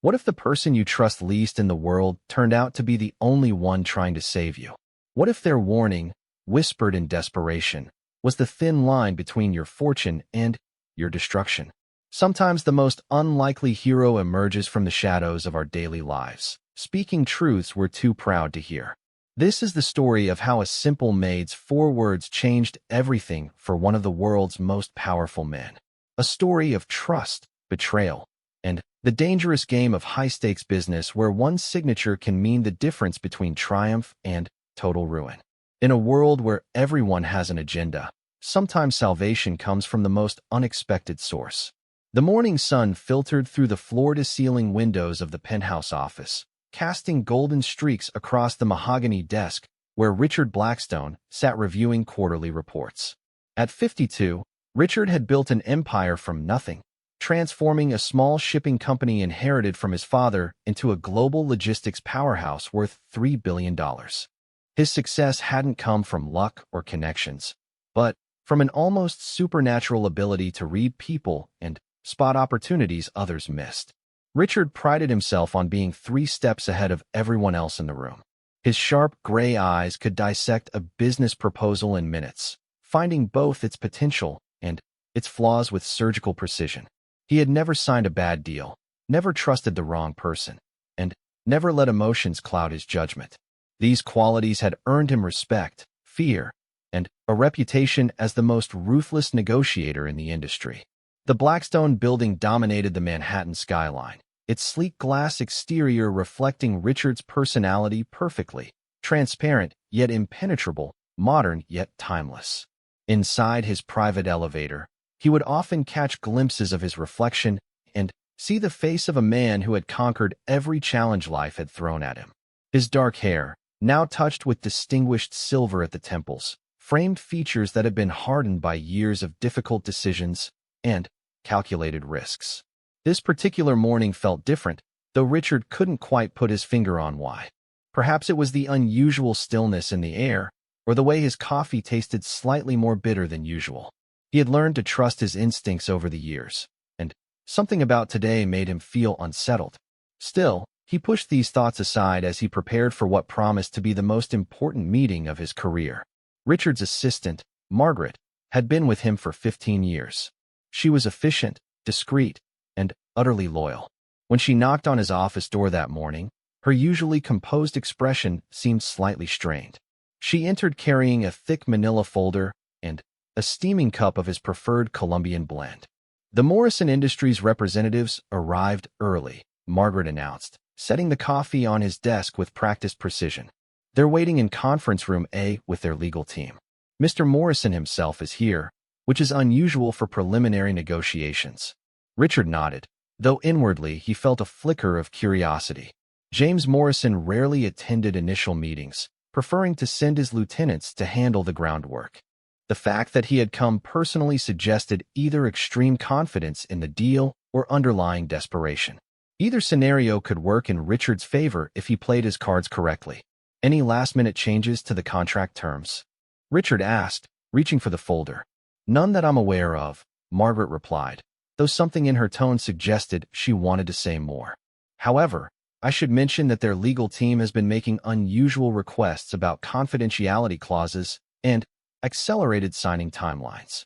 What if the person you trust least in the world turned out to be the only one trying to save you? What if their warning, whispered in desperation, was the thin line between your fortune and your destruction? Sometimes the most unlikely hero emerges from the shadows of our daily lives, speaking truths we're too proud to hear. This is the story of how a simple maid's 4 words changed everything for one of the world's most powerful men. A story of trust, betrayal, and the dangerous game of high-stakes business where one signature can mean the difference between triumph and total ruin. In a world where everyone has an agenda, sometimes salvation comes from the most unexpected source. The morning sun filtered through the floor-to-ceiling windows of the penthouse office, casting golden streaks across the mahogany desk where Richard Blackstone sat reviewing quarterly reports. At 52, Richard had built an empire from nothing, transforming a small shipping company inherited from his father into a global logistics powerhouse worth $3 billion. His success hadn't come from luck or connections, but from an almost supernatural ability to read people and spot opportunities others missed. Richard prided himself on being 3 steps ahead of everyone else in the room. His sharp gray eyes could dissect a business proposal in minutes, finding both its potential and its flaws with surgical precision. He had never signed a bad deal, never trusted the wrong person, and never let emotions cloud his judgment. These qualities had earned him respect, fear, and a reputation as the most ruthless negotiator in the industry. The Blackstone building dominated the Manhattan skyline, its sleek glass exterior reflecting Richard's personality perfectly, transparent yet impenetrable, modern yet timeless. Inside his private elevator, he would often catch glimpses of his reflection and see the face of a man who had conquered every challenge life had thrown at him. His dark hair, now touched with distinguished silver at the temples, framed features that had been hardened by years of difficult decisions and calculated risks. This particular morning felt different, though Richard couldn't quite put his finger on why. Perhaps it was the unusual stillness in the air, or the way his coffee tasted slightly more bitter than usual. He had learned to trust his instincts over the years, and something about today made him feel unsettled. Still, he pushed these thoughts aside as he prepared for what promised to be the most important meeting of his career. Richard's assistant, Margaret, had been with him for 15 years. She was efficient, discreet, and utterly loyal. When she knocked on his office door that morning, her usually composed expression seemed slightly strained. She entered carrying a thick manila folder and a steaming cup of his preferred Colombian blend. The Morrison Industries representatives arrived early, Margaret announced, setting the coffee on his desk with practiced precision. They're waiting in conference room A with their legal team. Mr. Morrison himself is here, which is unusual for preliminary negotiations. Richard nodded, though inwardly he felt a flicker of curiosity. James Morrison rarely attended initial meetings, preferring to send his lieutenants to handle the groundwork. The fact that he had come personally suggested either extreme confidence in the deal or underlying desperation. Either scenario could work in Richard's favor if he played his cards correctly. Any last-minute changes to the contract terms? Richard asked, reaching for the folder. None that I'm aware of, Margaret replied, though something in her tone suggested she wanted to say more. However, I should mention that their legal team has been making unusual requests about confidentiality clauses and accelerated signing timelines.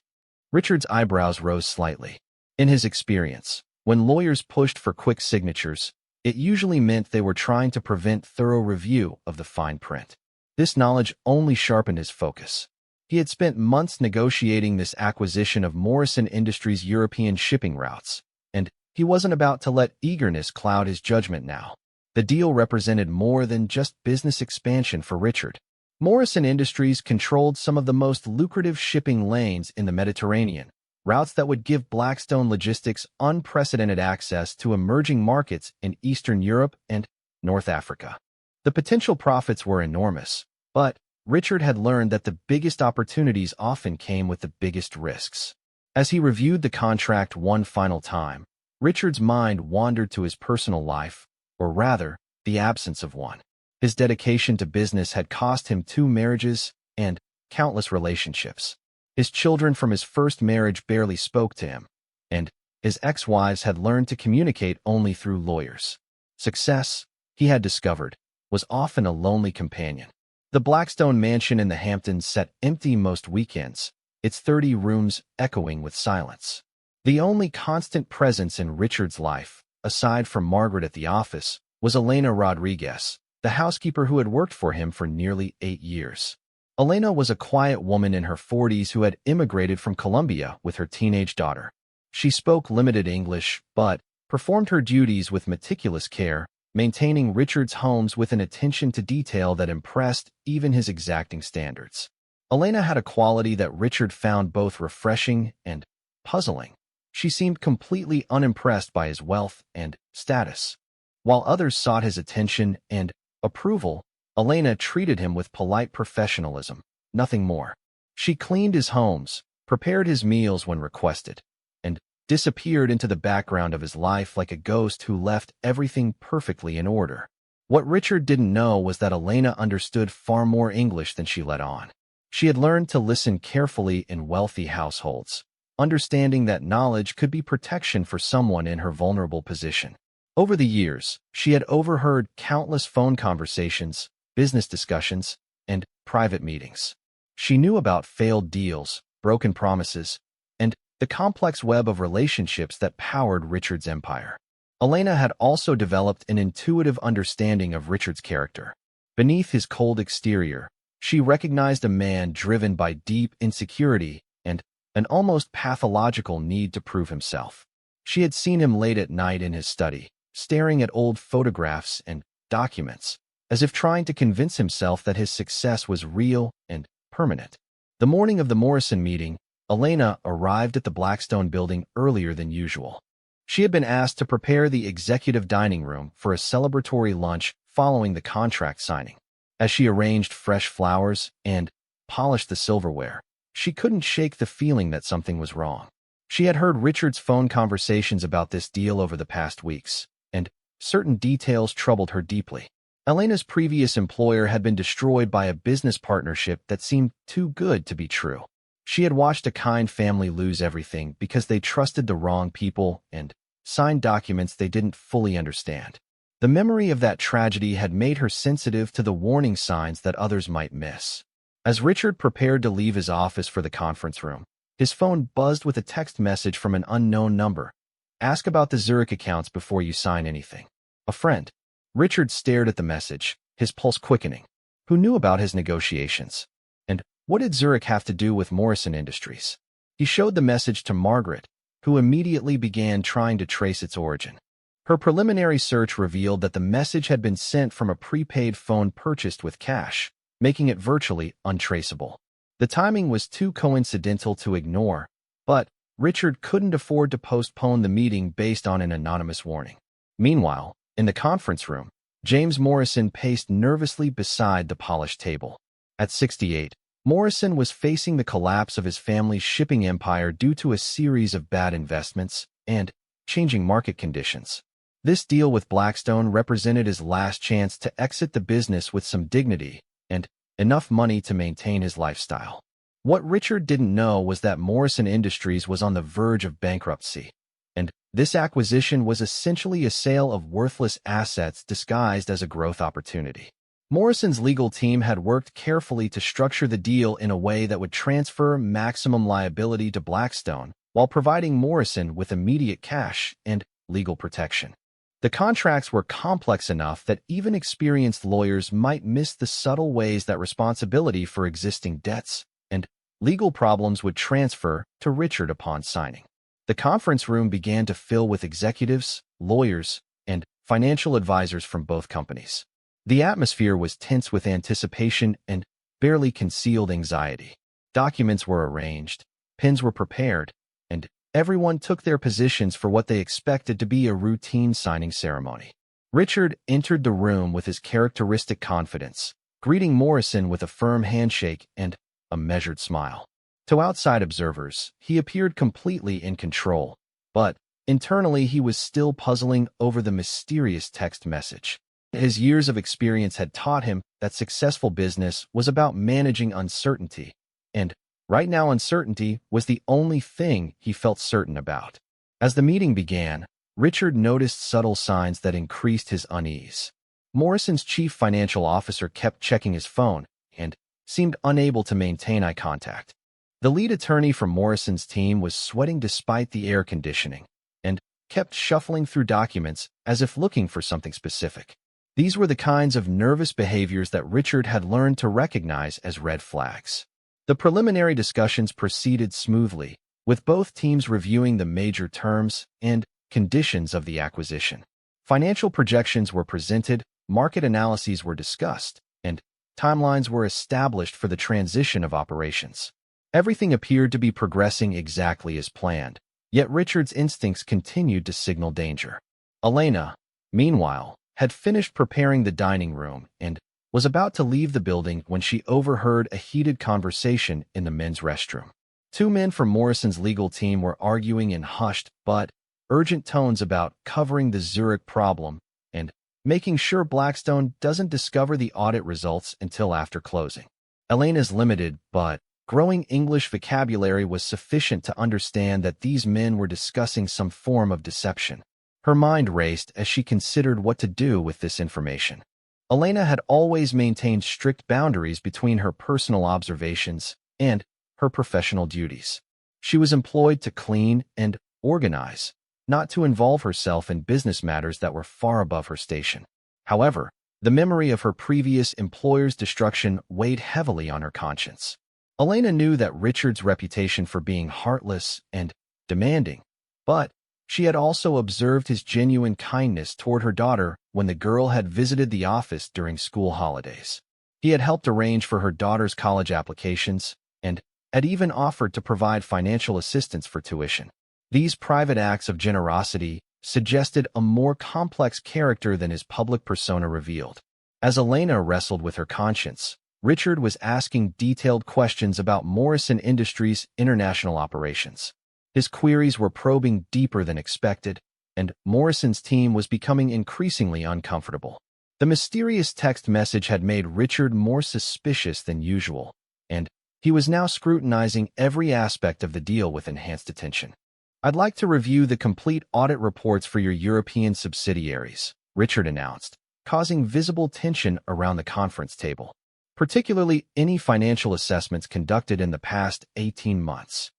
Richard's eyebrows rose slightly. In his experience, when lawyers pushed for quick signatures, it usually meant they were trying to prevent thorough review of the fine print. This knowledge only sharpened his focus. He had spent months negotiating this acquisition of Morrison Industries' European shipping routes, and he wasn't about to let eagerness cloud his judgment now. The deal represented more than just business expansion for Richard. Morrison Industries controlled some of the most lucrative shipping lanes in the Mediterranean, routes that would give Blackstone Logistics unprecedented access to emerging markets in Eastern Europe and North Africa. The potential profits were enormous, but Richard had learned that the biggest opportunities often came with the biggest risks. As he reviewed the contract one final time, Richard's mind wandered to his personal life, or rather, the absence of one. His dedication to business had cost him 2 marriages and countless relationships. His children from his first marriage barely spoke to him, and his ex-wives had learned to communicate only through lawyers. success, he had discovered, was often a lonely companion. The Blackstone mansion in the Hamptons sat empty most weekends, its 30 rooms echoing with silence. The only constant presence in Richard's life, aside from Margaret at the office, was Elena Rodriguez, the housekeeper who had worked for him for nearly 8 years. Elena was a quiet woman in her 40s who had immigrated from Colombia with her teenage daughter. She spoke limited English, but performed her duties with meticulous care, maintaining Richard's homes with an attention to detail that impressed even his exacting standards. Elena had a quality that Richard found both refreshing and puzzling. She seemed completely unimpressed by his wealth and status. While others sought his attention and approval, Elena treated him with polite professionalism, nothing more. She cleaned his homes, prepared his meals when requested, and disappeared into the background of his life like a ghost who left everything perfectly in order. What Richard didn't know was that Elena understood far more English than she let on. She had learned to listen carefully in wealthy households, understanding that knowledge could be protection for someone in her vulnerable position. Over the years, she had overheard countless phone conversations, business discussions, and private meetings. She knew about failed deals, broken promises, and the complex web of relationships that powered Richard's empire. Elena had also developed an intuitive understanding of Richard's character. Beneath his cold exterior, she recognized a man driven by deep insecurity and an almost pathological need to prove himself. She had seen him late at night in his study, staring at old photographs and documents, as if trying to convince himself that his success was real and permanent. The morning of the Morrison meeting, Elena arrived at the Blackstone building earlier than usual. She had been asked to prepare the executive dining room for a celebratory lunch following the contract signing. As she arranged fresh flowers and polished the silverware, she couldn't shake the feeling that something was wrong. She had heard Richard's phone conversations about this deal over the past weeks, and certain details troubled her deeply. Elena's previous employer had been destroyed by a business partnership that seemed too good to be true. She had watched a kind family lose everything because they trusted the wrong people and signed documents they didn't fully understand. The memory of that tragedy had made her sensitive to the warning signs that others might miss. As Richard prepared to leave his office for the conference room, his phone buzzed with a text message from an unknown number. "Ask about the Zurich accounts before you sign anything. A friend." Richard stared at the message, his pulse quickening. Who knew about his negotiations? And what did Zurich have to do with Morrison Industries? He showed the message to Margaret, who immediately began trying to trace its origin. Her preliminary search revealed that the message had been sent from a prepaid phone purchased with cash, making it virtually untraceable. The timing was too coincidental to ignore, but Richard couldn't afford to postpone the meeting based on an anonymous warning. Meanwhile, in the conference room, James Morrison paced nervously beside the polished table. At 68, Morrison was facing the collapse of his family's shipping empire due to a series of bad investments and changing market conditions. This deal with Blackstone represented his last chance to exit the business with some dignity and enough money to maintain his lifestyle. What Richard didn't know was that Morrison Industries was on the verge of bankruptcy, and this acquisition was essentially a sale of worthless assets disguised as a growth opportunity. Morrison's legal team had worked carefully to structure the deal in a way that would transfer maximum liability to Blackstone while providing Morrison with immediate cash and legal protection. The contracts were complex enough that even experienced lawyers might miss the subtle ways that responsibility for existing debts and legal problems would transfer to Richard upon signing. The conference room began to fill with executives, lawyers, and financial advisors from both companies. The atmosphere was tense with anticipation and barely concealed anxiety. Documents were arranged, pens were prepared, and everyone took their positions for what they expected to be a routine signing ceremony. Richard entered the room with his characteristic confidence, greeting Morrison with a firm handshake and a measured smile. To outside observers, he appeared completely in control, but internally he was still puzzling over the mysterious text message. His years of experience had taught him that successful business was about managing uncertainty, and right now uncertainty was the only thing he felt certain about. As the meeting began, Richard noticed subtle signs that increased his unease. Morrison's chief financial officer kept checking his phone and seemed unable to maintain eye contact. The lead attorney from Morrison's team was sweating despite the air conditioning and kept shuffling through documents as if looking for something specific. These were the kinds of nervous behaviors that Richard had learned to recognize as red flags. The preliminary discussions proceeded smoothly, with both teams reviewing the major terms and conditions of the acquisition. Financial projections were presented, market analyses were discussed, and timelines were established for the transition of operations. Everything appeared to be progressing exactly as planned, yet Richard's instincts continued to signal danger. Elena, meanwhile, had finished preparing the dining room and was about to leave the building when she overheard a heated conversation in the men's restroom. Two men from Morrison's legal team were arguing in hushed but urgent tones about covering the Zurich problem and making sure Blackstone doesn't discover the audit results until after closing. Elena's limited but growing English vocabulary was sufficient to understand that these men were discussing some form of deception. Her mind raced as she considered what to do with this information. Elena had always maintained strict boundaries between her personal observations and her professional duties. She was employed to clean and organize, not to involve herself in business matters that were far above her station. However, the memory of her previous employer's destruction weighed heavily on her conscience. Elena knew that Richard's reputation for being heartless and demanding, but she had also observed his genuine kindness toward her daughter when the girl had visited the office during school holidays. He had helped arrange for her daughter's college applications and had even offered to provide financial assistance for tuition. These private acts of generosity suggested a more complex character than his public persona revealed. As Elena wrestled with her conscience, Richard was asking detailed questions about Morrison Industries' international operations. His queries were probing deeper than expected, and Morrison's team was becoming increasingly uncomfortable. The mysterious text message had made Richard more suspicious than usual, and he was now scrutinizing every aspect of the deal with enhanced attention. "I'd like to review the complete audit reports for your European subsidiaries," Richard announced, causing visible tension around the conference table, particularly any financial assessments conducted in the past 18 months.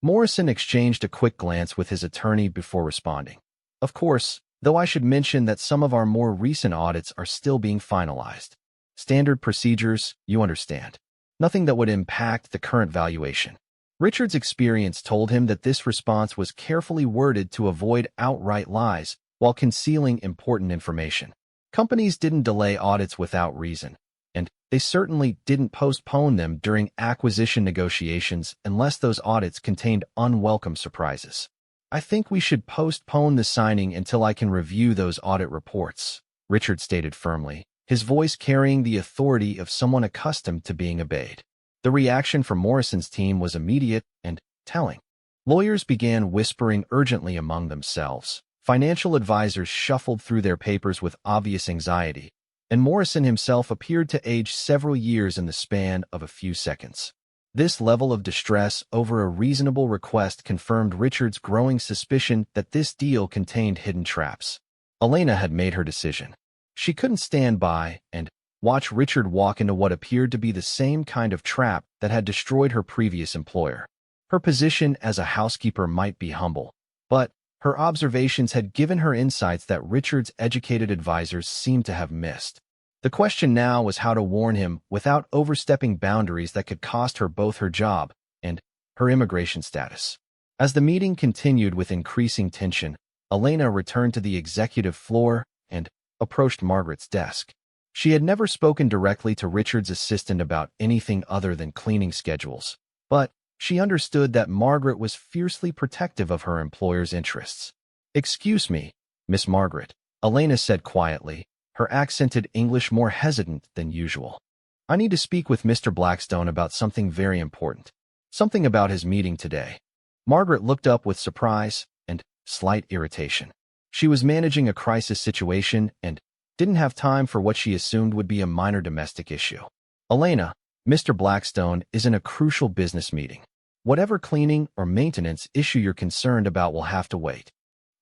Morrison exchanged a quick glance with his attorney before responding. "Of course, though I should mention that some of our more recent audits are still being finalized. Standard procedures, you understand. Nothing that would impact the current valuation." Richard's experience told him that this response was carefully worded to avoid outright lies while concealing important information. Companies didn't delay audits without reason, and they certainly didn't postpone them during acquisition negotiations unless those audits contained unwelcome surprises. "I think we should postpone the signing until I can review those audit reports," Richard stated firmly, his voice carrying the authority of someone accustomed to being obeyed. The reaction from Morrison's team was immediate and telling. Lawyers began whispering urgently among themselves. Financial advisors shuffled through their papers with obvious anxiety, and Morrison himself appeared to age several years in the span of a few seconds. This level of distress over a reasonable request confirmed Richard's growing suspicion that this deal contained hidden traps. Elena had made her decision. She couldn't stand by and watch Richard walk into what appeared to be the same kind of trap that had destroyed her previous employer. Her position as a housekeeper might be humble, but her observations had given her insights that Richard's educated advisors seemed to have missed. The question now was how to warn him without overstepping boundaries that could cost her both her job and her immigration status. As the meeting continued with increasing tension, Elena returned to the executive floor and approached Margaret's desk. She had never spoken directly to Richard's assistant about anything other than cleaning schedules, but she understood that Margaret was fiercely protective of her employer's interests. "Excuse me, Miss Margaret," Elena said quietly, her accented English more hesitant than usual. "I need to speak with Mr. Blackstone about something very important. Something about his meeting today." Margaret looked up with surprise and slight irritation. She was managing a crisis situation and didn't have time for what she assumed would be a minor domestic issue. "Elena, Mr. Blackstone is in a crucial business meeting. Whatever cleaning or maintenance issue you're concerned about will have to wait."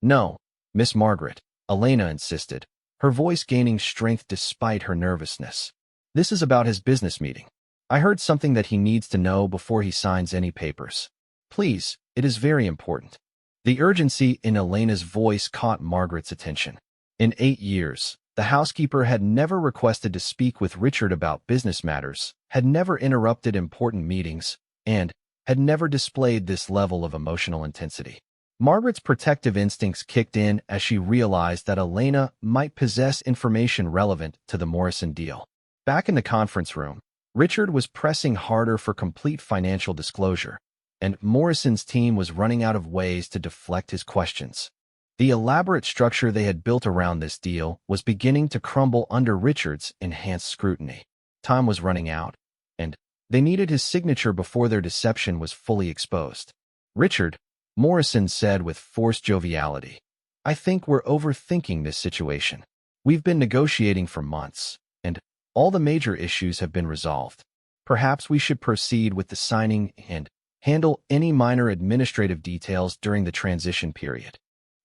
"No, Miss Margaret, Elena insisted, her voice gaining strength despite her nervousness. This is about his business meeting. I heard something that he needs to know before he signs any papers. Please, it is very important. The urgency in Elena's voice caught Margaret's attention. In 8 years, the housekeeper had never requested to speak with Richard about business matters, had never interrupted important meetings, and had never displayed this level of emotional intensity. Margaret's protective instincts kicked in as she realized that Elena might possess information relevant to the Morrison deal. Back in the conference room, Richard was pressing harder for complete financial disclosure, and Morrison's team was running out of ways to deflect his questions. The elaborate structure they had built around this deal was beginning to crumble under Richard's enhanced scrutiny. Time was running out, and they needed his signature before their deception was fully exposed. Richard, Morrison said with forced joviality, I think we're overthinking this situation. We've been negotiating for months, and all the major issues have been resolved. Perhaps we should proceed with the signing and handle any minor administrative details during the transition period.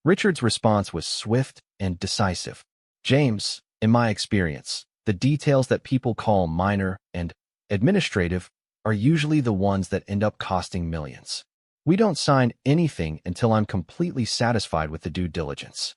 Richard's response was swift and decisive. James, in my experience, the details that people call minor and administrative are usually the ones that end up costing millions. We don't sign anything until I'm completely satisfied with the due diligence.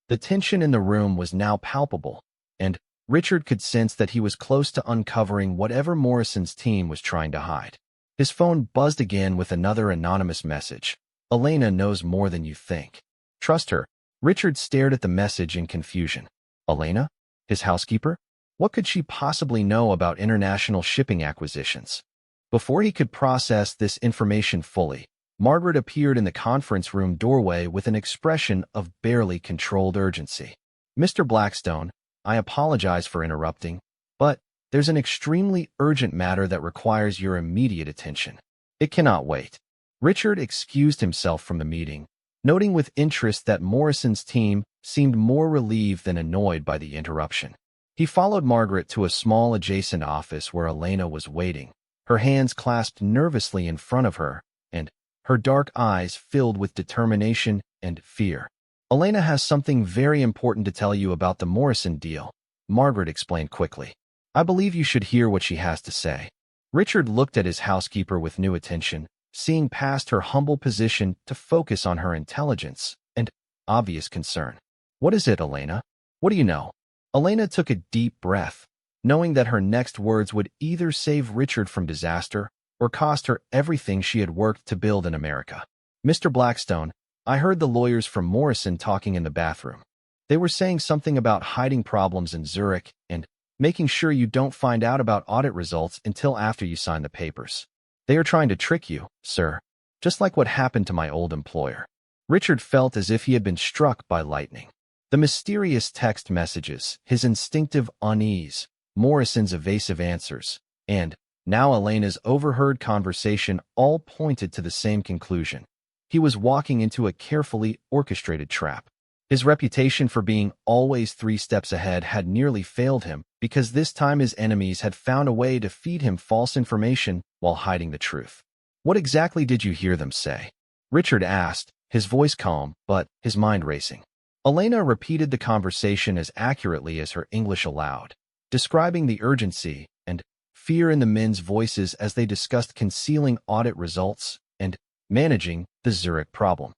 The tension in the room was now palpable, and Richard could sense that he was close to uncovering whatever Morrison's team was trying to hide. His phone buzzed again with another anonymous message. Elena knows more than you think. Trust her. Richard stared at the message in confusion. Elena? His housekeeper? What could she possibly know about international shipping acquisitions? Before he could process this information fully, Margaret appeared in the conference room doorway with an expression of barely controlled urgency. Mr. Blackstone, I apologize for interrupting, but there's an extremely urgent matter that requires your immediate attention. It cannot wait. Richard excused himself from the meeting, noting with interest that Morrison's team seemed more relieved than annoyed by the interruption. He followed Margaret to a small adjacent office where Elena was waiting, her hands clasped nervously in front of her, and her dark eyes filled with determination and fear. Elena has something very important to tell you about the Morrison deal, Margaret explained quickly. I believe you should hear what she has to say. Richard looked at his housekeeper with new attention, seeing past her humble position to focus on her intelligence and obvious concern. What is it, Elena? What do you know? Elena took a deep breath, knowing that her next words would either save Richard from disaster or cost her everything she had worked to build in America. Mr. Blackstone, I heard the lawyers from Morrison talking in the bathroom. They were saying something about hiding problems in Zurich and making sure you don't find out about audit results until after you sign the papers. They are trying to trick you, sir, just like what happened to my old employer. Richard felt as if he had been struck by lightning. The mysterious text messages, his instinctive unease, Morrison's evasive answers, and now Elena's overheard conversation all pointed to the same conclusion. He was walking into a carefully orchestrated trap. His reputation for being always 3 steps ahead had nearly failed him because this time his enemies had found a way to feed him false information while hiding the truth. What exactly did you hear them say? Richard asked, his voice calm, but his mind racing. Elena repeated the conversation as accurately as her English allowed, describing the urgency and fear in the men's voices as they discussed concealing audit results and managing the Zurich problem.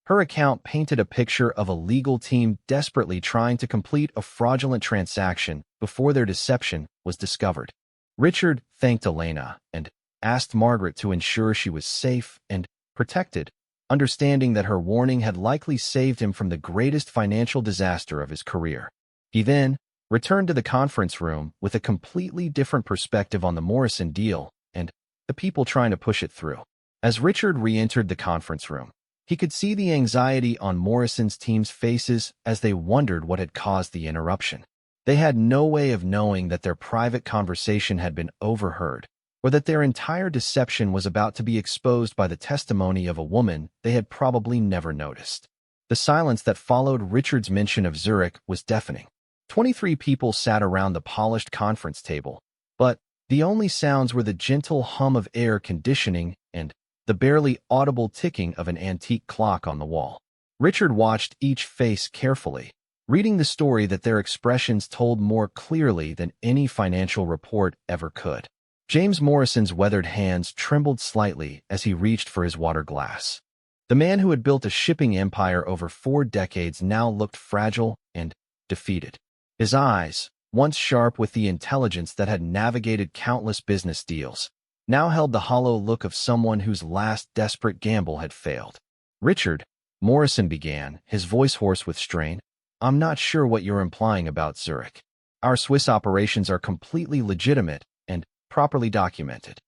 Her account painted a picture of a legal team desperately trying to complete a fraudulent transaction before their deception was discovered. Richard thanked Elena and asked Margaret to ensure she was safe and protected, understanding that her warning had likely saved him from the greatest financial disaster of his career. He then returned to the conference room with a completely different perspective on the Morrison deal and the people trying to push it through. As Richard re-entered the conference room, he could see the anxiety on Morrison's team's faces as they wondered what had caused the interruption. They had no way of knowing that their private conversation had been overheard, or that their entire deception was about to be exposed by the testimony of a woman they had probably never noticed. The silence that followed Richard's mention of Zurich was deafening. 23 people sat around the polished conference table, but the only sounds were the gentle hum of air conditioning and the barely audible ticking of an antique clock on the wall. Richard watched each face carefully, reading the story that their expressions told more clearly than any financial report ever could. James Morrison's weathered hands trembled slightly as he reached for his water glass. The man who had built a shipping empire over 4 decades now looked fragile and defeated. His eyes, once sharp with the intelligence that had navigated countless business deals, now held the hollow look of someone whose last desperate gamble had failed. "Richard," Morrison began, his voice hoarse with strain, "I'm not sure what you're implying about Zurich. Our Swiss operations are completely legitimate and properly documented."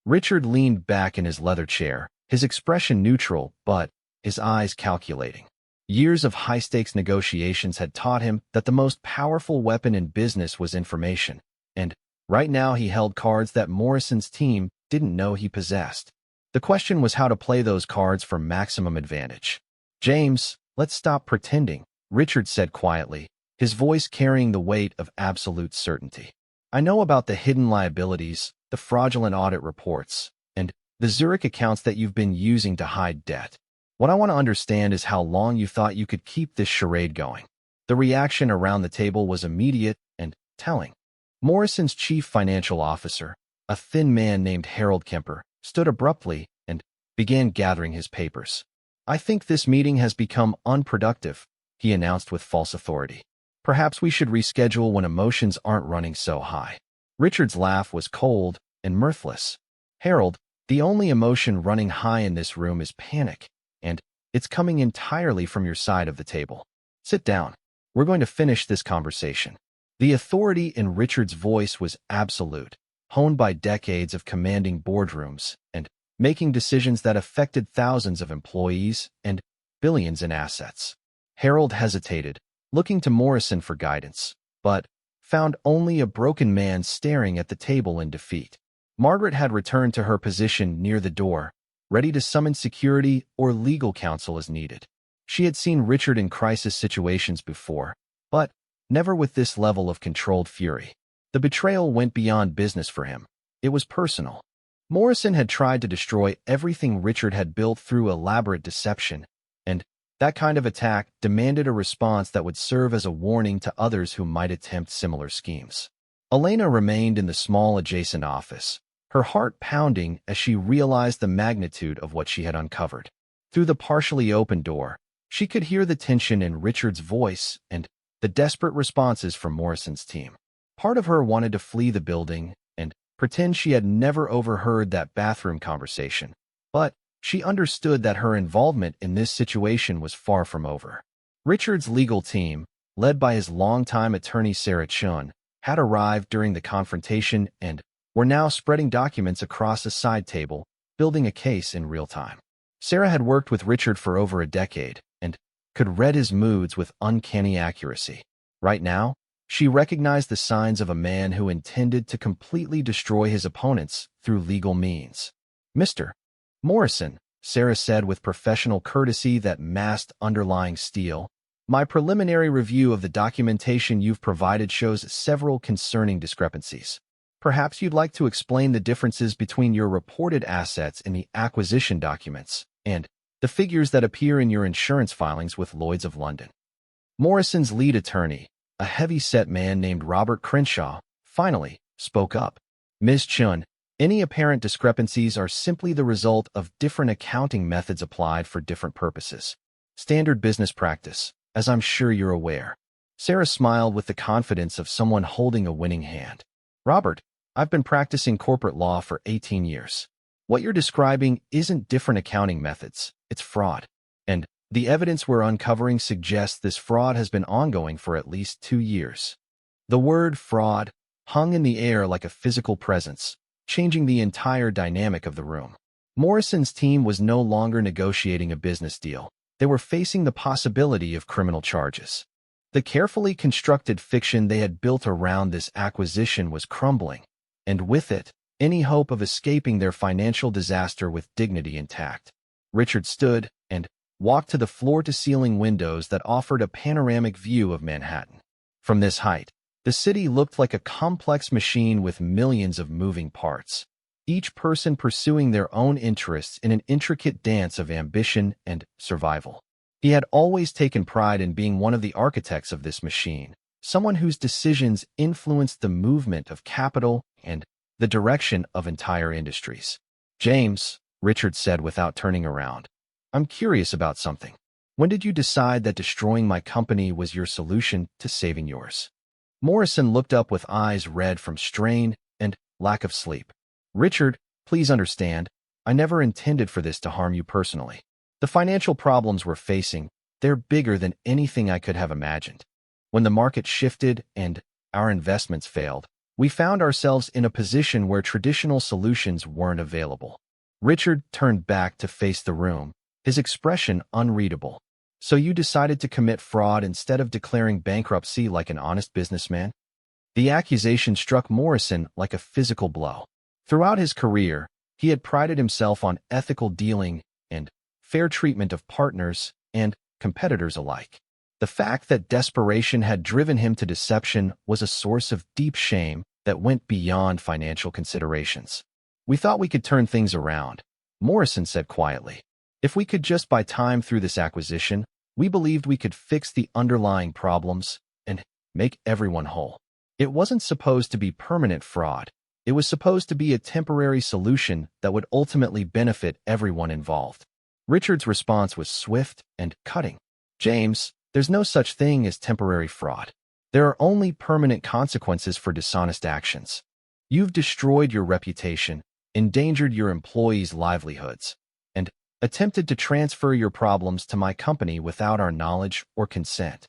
Richard leaned back in his leather chair, his expression neutral but his eyes calculating. Years of high-stakes negotiations had taught him that the most powerful weapon in business was information, and right now he held cards that Morrison's team didn't know he possessed. The question was how to play those cards for maximum advantage. "James, let's stop pretending," Richard said quietly, his voice carrying the weight of absolute certainty. "I know about the hidden liabilities, the fraudulent audit reports, and the Zurich accounts that you've been using to hide debt. What I want to understand is how long you thought you could keep this charade going." The reaction around the table was immediate and telling. Morrison's chief financial officer, a thin man named Harold Kemper, stood abruptly and began gathering his papers. "I think this meeting has become unproductive," he announced with false authority. "Perhaps we should reschedule when emotions aren't running so high." Richard's laugh was cold and mirthless. "Harold, the only emotion running high in this room is panic, and it's coming entirely from your side of the table. Sit down. We're going to finish this conversation." The authority in Richard's voice was absolute, honed by decades of commanding boardrooms and making decisions that affected thousands of employees and billions in assets. Harold hesitated, looking to Morrison for guidance, but found only a broken man staring at the table in defeat. Margaret had returned to her position near the door, ready to summon security or legal counsel as needed. She had seen Richard in crisis situations before, but never with this level of controlled fury. The betrayal went beyond business for him. It was personal. Morrison had tried to destroy everything Richard had built through elaborate deception, and that kind of attack demanded a response that would serve as a warning to others who might attempt similar schemes. Elena remained in the small adjacent office, her heart pounding as she realized the magnitude of what she had uncovered. Through the partially open door, she could hear the tension in Richard's voice and the desperate responses from Morrison's team. Part of her wanted to flee the building and pretend she had never overheard that bathroom conversation, but she understood that her involvement in this situation was far from over. Richard's legal team, led by his longtime attorney Sarah Chun, had arrived during the confrontation and were now spreading documents across a side table, building a case in real time. Sarah had worked with Richard for over a decade and could read his moods with uncanny accuracy. Right now, she recognized the signs of a man who intended to completely destroy his opponents through legal means. "Mr. Morrison," Sarah said with professional courtesy that masked underlying steel, "my preliminary review of the documentation you've provided shows several concerning discrepancies. Perhaps you'd like to explain the differences between your reported assets in the acquisition documents and the figures that appear in your insurance filings with Lloyd's of London." Morrison's lead attorney, a heavy-set man named Robert Crenshaw, finally spoke up. "Ms. Chun, any apparent discrepancies are simply the result of different accounting methods applied for different purposes. Standard business practice, as I'm sure you're aware." Sarah smiled with the confidence of someone holding a winning hand. "Robert, I've been practicing corporate law for 18 years. What you're describing isn't different accounting methods, it's fraud. And the evidence we're uncovering suggests this fraud has been ongoing for at least 2 years." The word fraud hung in the air like a physical presence, changing the entire dynamic of the room. Morrison's team was no longer negotiating a business deal. They were facing the possibility of criminal charges. The carefully constructed fiction they had built around this acquisition was crumbling, and with it, any hope of escaping their financial disaster with dignity intact. Richard stood and walked to the floor-to-ceiling windows that offered a panoramic view of Manhattan. From this height, the city looked like a complex machine with millions of moving parts, each person pursuing their own interests in an intricate dance of ambition and survival. He had always taken pride in being one of the architects of this machine, someone whose decisions influenced the movement of capital and the direction of entire industries. James, Richard said without turning around, I'm curious about something. When did you decide that destroying my company was your solution to saving yours? Morrison looked up with eyes red from strain and lack of sleep. Richard, please understand, I never intended for this to harm you personally. The financial problems we're facing, they're bigger than anything I could have imagined. When the market shifted and our investments failed, we found ourselves in a position where traditional solutions weren't available. Richard turned back to face the room, his expression unreadable. So you decided to commit fraud instead of declaring bankruptcy like an honest businessman? The accusation struck Morrison like a physical blow. Throughout his career, he had prided himself on ethical dealing and fair treatment of partners and competitors alike. The fact that desperation had driven him to deception was a source of deep shame that went beyond financial considerations. We thought we could turn things around, Morrison said quietly. If we could just buy time through this acquisition, we believed we could fix the underlying problems and make everyone whole. It wasn't supposed to be permanent fraud. It was supposed to be a temporary solution that would ultimately benefit everyone involved. Richard's response was swift and cutting. James, there's no such thing as temporary fraud. There are only permanent consequences for dishonest actions. You've destroyed your reputation, endangered your employees' livelihoods, and attempted to transfer your problems to my company without our knowledge or consent.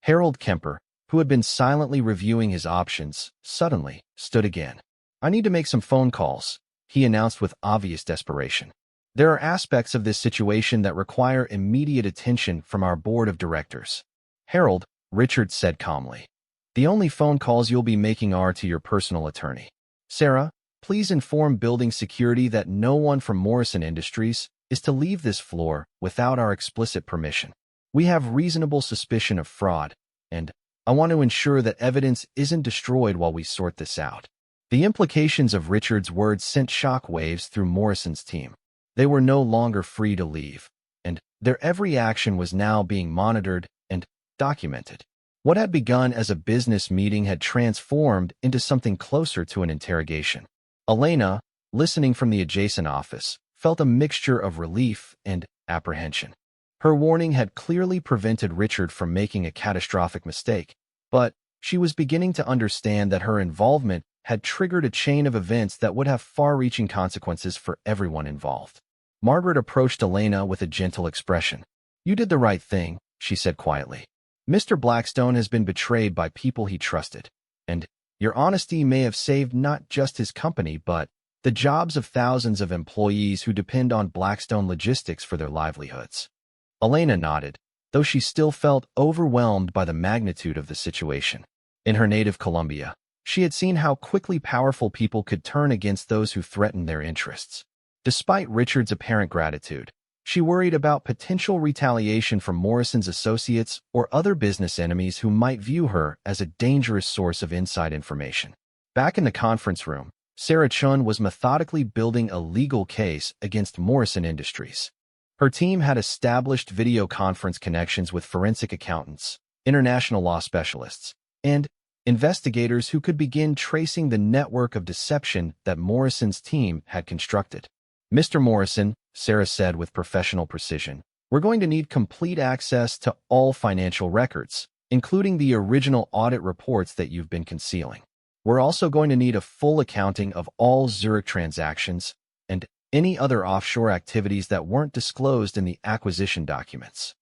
Harold Kemper, who had been silently reviewing his options, suddenly stood again. I need to make some phone calls, he announced with obvious desperation. There are aspects of this situation that require immediate attention from our board of directors. Harold, Richard said calmly. The only phone calls you'll be making are to your personal attorney. Sarah, please inform building security that no one from Morrison Industries is to leave this floor without our explicit permission. We have reasonable suspicion of fraud, and I want to ensure that evidence isn't destroyed while we sort this out. The implications of Richard's words sent shock waves through Morrison's team. They were no longer free to leave, and their every action was now being monitored and documented. What had begun as a business meeting had transformed into something closer to an interrogation. Elena, listening from the adjacent office, felt a mixture of relief and apprehension. Her warning had clearly prevented Richard from making a catastrophic mistake, but she was beginning to understand that her involvement had triggered a chain of events that would have far-reaching consequences for everyone involved. Margaret approached Elena with a gentle expression. You did the right thing, she said quietly. Mr. Blackstone has been betrayed by people he trusted, and your honesty may have saved not just his company but the jobs of thousands of employees who depend on Blackstone Logistics for their livelihoods. Elena nodded, though she still felt overwhelmed by the magnitude of the situation. In her native Colombia, she had seen how quickly powerful people could turn against those who threatened their interests. Despite Richard's apparent gratitude, she worried about potential retaliation from Morrison's associates or other business enemies who might view her as a dangerous source of inside information. Back in the conference room, Sarah Chun was methodically building a legal case against Morrison Industries. Her team had established video conference connections with forensic accountants, international law specialists, and investigators who could begin tracing the network of deception that Morrison's team had constructed. Mr. Morrison, Sarah said with professional precision, we're going to need complete access to all financial records, including the original audit reports that you've been concealing. We're also going to need a full accounting of all Zurich transactions and any other offshore activities that weren't disclosed in the acquisition documents.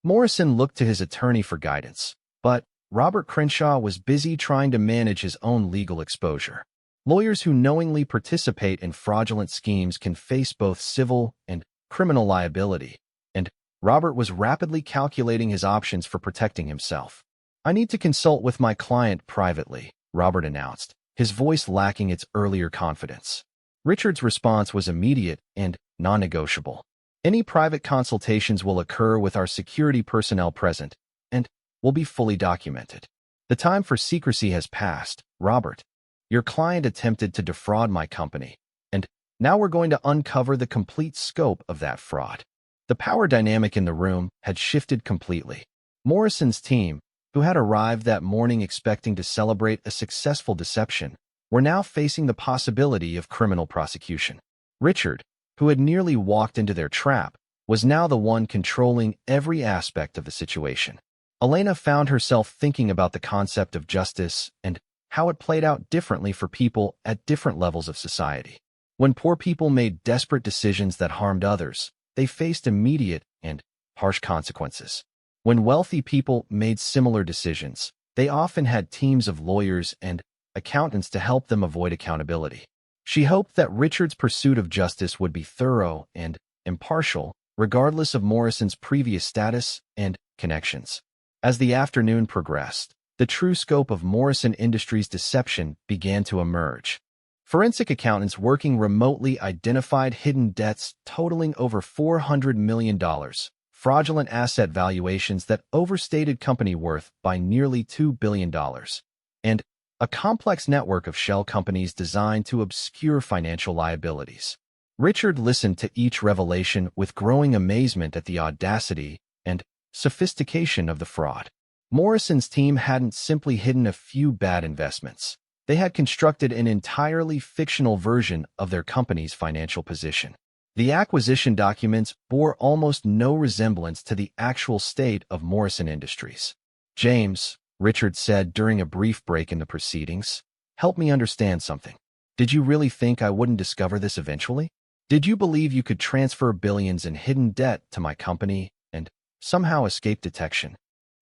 Morrison looked to his attorney for guidance, but Robert Crenshaw was busy trying to manage his own legal exposure. Lawyers who knowingly participate in fraudulent schemes can face both civil and criminal liability, and Robert was rapidly calculating his options for protecting himself. I need to consult with my client privately, Robert announced, his voice lacking its earlier confidence. Richard's response was immediate and non-negotiable. Any private consultations will occur with our security personnel present and will be fully documented. The time for secrecy has passed, Robert. Your client attempted to defraud my company, and now we're going to uncover the complete scope of that fraud. The power dynamic in the room had shifted completely. Morrison's team, who had arrived that morning expecting to celebrate a successful deception, were now facing the possibility of criminal prosecution. Richard, who had nearly walked into their trap, was now the one controlling every aspect of the situation. Elena found herself thinking about the concept of justice and how it played out differently for people at different levels of society. When poor people made desperate decisions that harmed others, they faced immediate and harsh consequences. When wealthy people made similar decisions, they often had teams of lawyers and accountants to help them avoid accountability. She hoped that Richard's pursuit of justice would be thorough and impartial, regardless of Morrison's previous status and connections. As the afternoon progressed, the true scope of Morrison Industries' deception began to emerge. Forensic accountants working remotely identified hidden debts totaling over $400 million, fraudulent asset valuations that overstated company worth by nearly $2 billion, and a complex network of shell companies designed to obscure financial liabilities. Richard listened to each revelation with growing amazement at the audacity and sophistication of the fraud. Morrison's team hadn't simply hidden a few bad investments. They had constructed an entirely fictional version of their company's financial position. The acquisition documents bore almost no resemblance to the actual state of Morrison Industries. "James," Richard said during a brief break in the proceedings, "help me understand something. Did you really think I wouldn't discover this eventually? Did you believe you could transfer billions in hidden debt to my company and somehow escape detection?"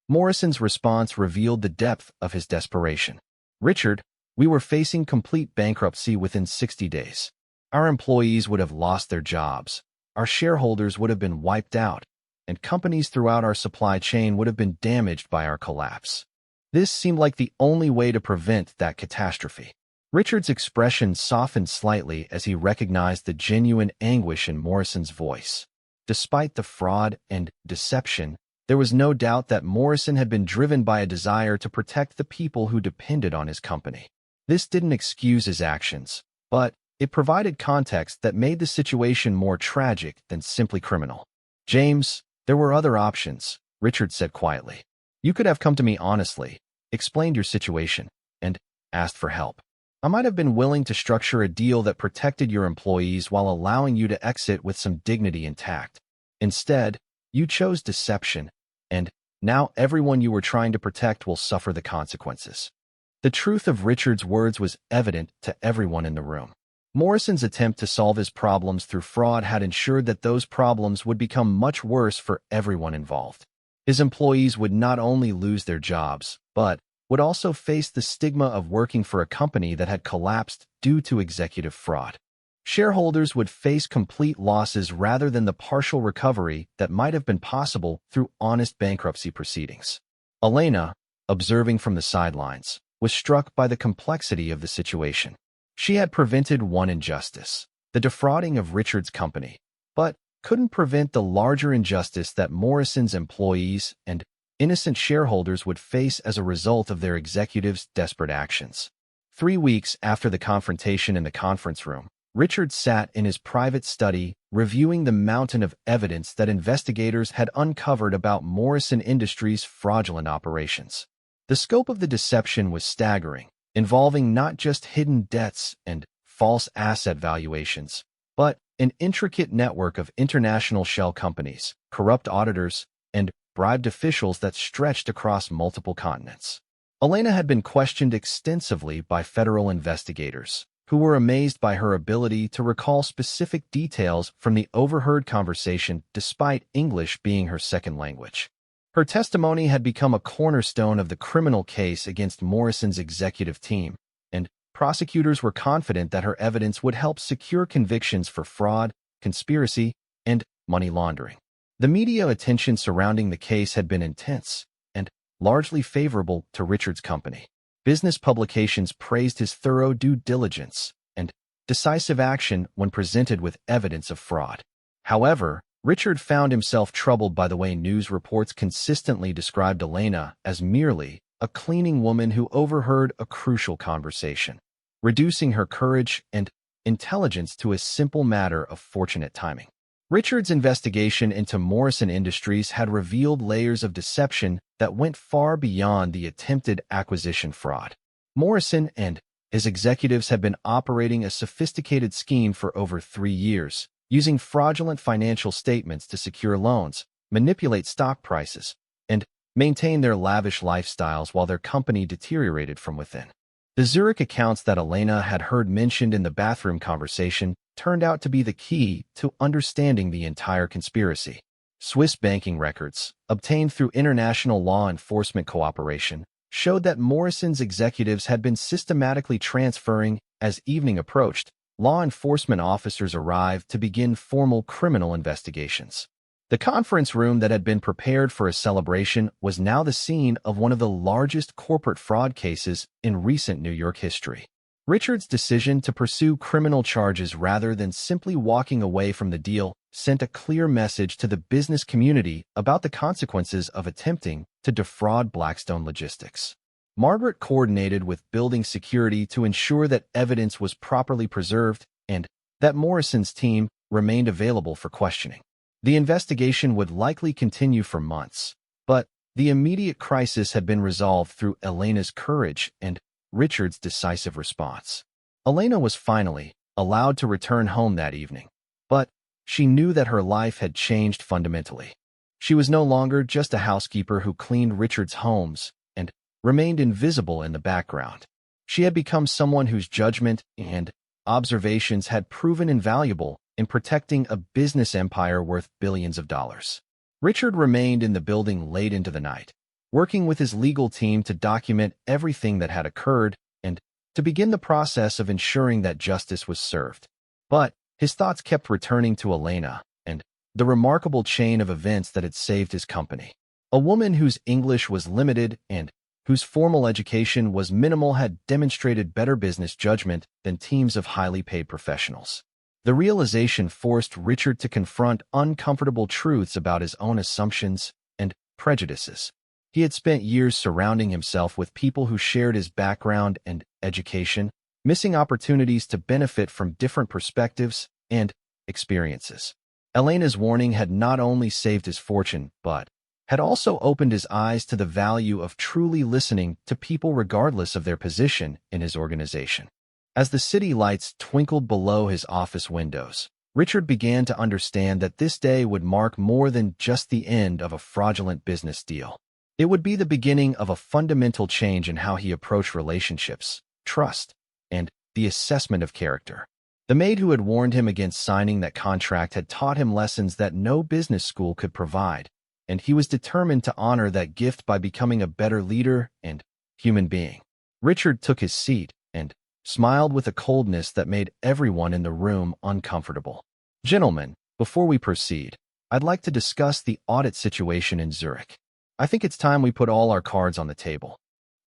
Morrison's response revealed the depth of his desperation. "Richard, we were facing complete bankruptcy within 60 days. Our employees would have lost their jobs, our shareholders would have been wiped out, and companies throughout our supply chain would have been damaged by our collapse. This seemed like the only way to prevent that catastrophe." Richard's expression softened slightly as he recognized the genuine anguish in Morrison's voice. Despite the fraud and deception, there was no doubt that Morrison had been driven by a desire to protect the people who depended on his company. This didn't excuse his actions, but it provided context that made the situation more tragic than simply criminal. "James, there were other options," Richard said quietly. "You could have come to me honestly, explained your situation, and asked for help. I might have been willing to structure a deal that protected your employees while allowing you to exit with some dignity intact. Instead, you chose deception, and now everyone you were trying to protect will suffer the consequences." The truth of Richard's words was evident to everyone in the room. Morrison's attempt to solve his problems through fraud had ensured that those problems would become much worse for everyone involved. His employees would not only lose their jobs, but would also face the stigma of working for a company that had collapsed due to executive fraud. Shareholders would face complete losses rather than the partial recovery that might have been possible through honest bankruptcy proceedings. Elena, observing from the sidelines, was struck by the complexity of the situation. She had prevented one injustice, the defrauding of Richard's company, but couldn't prevent the larger injustice that Morrison's employees and innocent shareholders would face as a result of their executives' desperate actions. 3 weeks after the confrontation in the conference room, Richard sat in his private study reviewing the mountain of evidence that investigators had uncovered about Morrison Industries' fraudulent operations. The scope of the deception was staggering, involving not just hidden debts and false asset valuations, but an intricate network of international shell companies, corrupt auditors, and bribed officials that stretched across multiple continents. Elena had been questioned extensively by federal investigators, who were amazed by her ability to recall specific details from the overheard conversation despite English being her second language. Her testimony had become a cornerstone of the criminal case against Morrison's executive team, and prosecutors were confident that her evidence would help secure convictions for fraud, conspiracy, and money laundering. The media attention surrounding the case had been intense and largely favorable to Richard's company. Business publications praised his thorough due diligence and decisive action when presented with evidence of fraud. However, Richard found himself troubled by the way news reports consistently described Elena as merely a cleaning woman who overheard a crucial conversation, reducing her courage and intelligence to a simple matter of fortunate timing. Richard's investigation into Morrison Industries had revealed layers of deception that went far beyond the attempted acquisition fraud. Morrison and his executives had been operating a sophisticated scheme for over 3 years, using fraudulent financial statements to secure loans, manipulate stock prices, and maintain their lavish lifestyles while their company deteriorated from within. The Zurich accounts that Elena had heard mentioned in the bathroom conversation turned out to be the key to understanding the entire conspiracy. Swiss banking records, obtained through international law enforcement cooperation, showed that Morrison's executives had been systematically transferring. As evening approached, law enforcement officers arrived to begin formal criminal investigations. The conference room that had been prepared for a celebration was now the scene of one of the largest corporate fraud cases in recent New York history. Richard's decision to pursue criminal charges rather than simply walking away from the deal sent a clear message to the business community about the consequences of attempting to defraud Blackstone Logistics. Margaret coordinated with building security to ensure that evidence was properly preserved and that Morrison's team remained available for questioning. The investigation would likely continue for months, but the immediate crisis had been resolved through Elena's courage and Richard's decisive response. Elena was finally allowed to return home that evening, but she knew that her life had changed fundamentally. She was no longer just a housekeeper who cleaned Richard's homes and remained invisible in the background. She had become someone whose judgment and observations had proven invaluable in protecting a business empire worth billions of dollars. Richard remained in the building late into the night, working with his legal team to document everything that had occurred and to begin the process of ensuring that justice was served. But his thoughts kept returning to Elena and the remarkable chain of events that had saved his company. A woman whose English was limited and whose formal education was minimal had demonstrated better business judgment than teams of highly paid professionals. The realization forced Richard to confront uncomfortable truths about his own assumptions and prejudices. He had spent years surrounding himself with people who shared his background and education, missing opportunities to benefit from different perspectives and experiences. Elena's warning had not only saved his fortune, but had also opened his eyes to the value of truly listening to people regardless of their position in his organization. As the city lights twinkled below his office windows, Richard began to understand that this day would mark more than just the end of a fraudulent business deal. It would be the beginning of a fundamental change in how he approached relationships, trust, and the assessment of character. The maid who had warned him against signing that contract had taught him lessons that no business school could provide, and he was determined to honor that gift by becoming a better leader and human being. Richard took his seat and smiled with a coldness that made everyone in the room uncomfortable. "Gentlemen, before we proceed, I'd like to discuss the audit situation in Zurich. I think it's time we put all our cards on the table."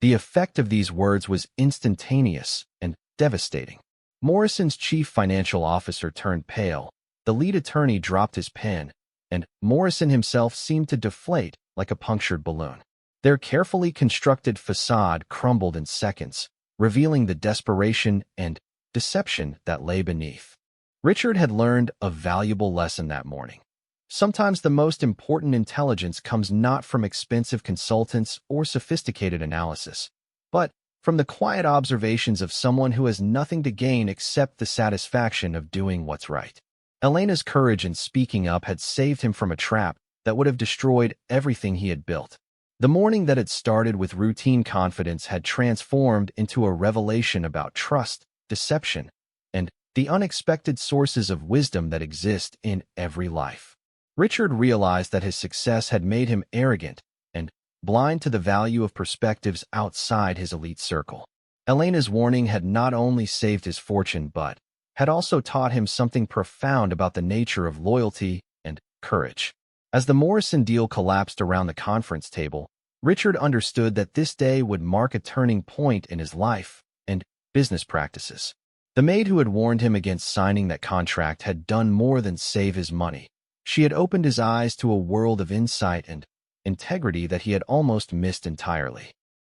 The effect of these words was instantaneous and devastating. Morrison's chief financial officer turned pale, the lead attorney dropped his pen, and Morrison himself seemed to deflate like a punctured balloon. Their carefully constructed facade crumbled in seconds, revealing the desperation and deception that lay beneath. Richard had learned a valuable lesson that morning. Sometimes the most important intelligence comes not from expensive consultants or sophisticated analysis, but from the quiet observations of someone who has nothing to gain except the satisfaction of doing what's right. Elena's courage in speaking up had saved him from a trap that would have destroyed everything he had built. The morning that had started with routine confidence had transformed into a revelation about trust, deception, and the unexpected sources of wisdom that exist in every life. Richard realized that his success had made him arrogant and blind to the value of perspectives outside his elite circle. Elena's warning had not only saved his fortune but had also taught him something profound about the nature of loyalty and courage. As the Morrison deal collapsed around the conference table, Richard understood that this day would mark a turning point in his life and business practices. The maid who had warned him against signing that contract had done more than save his money. She had opened his eyes to a world of insight and integrity that he had almost missed entirely.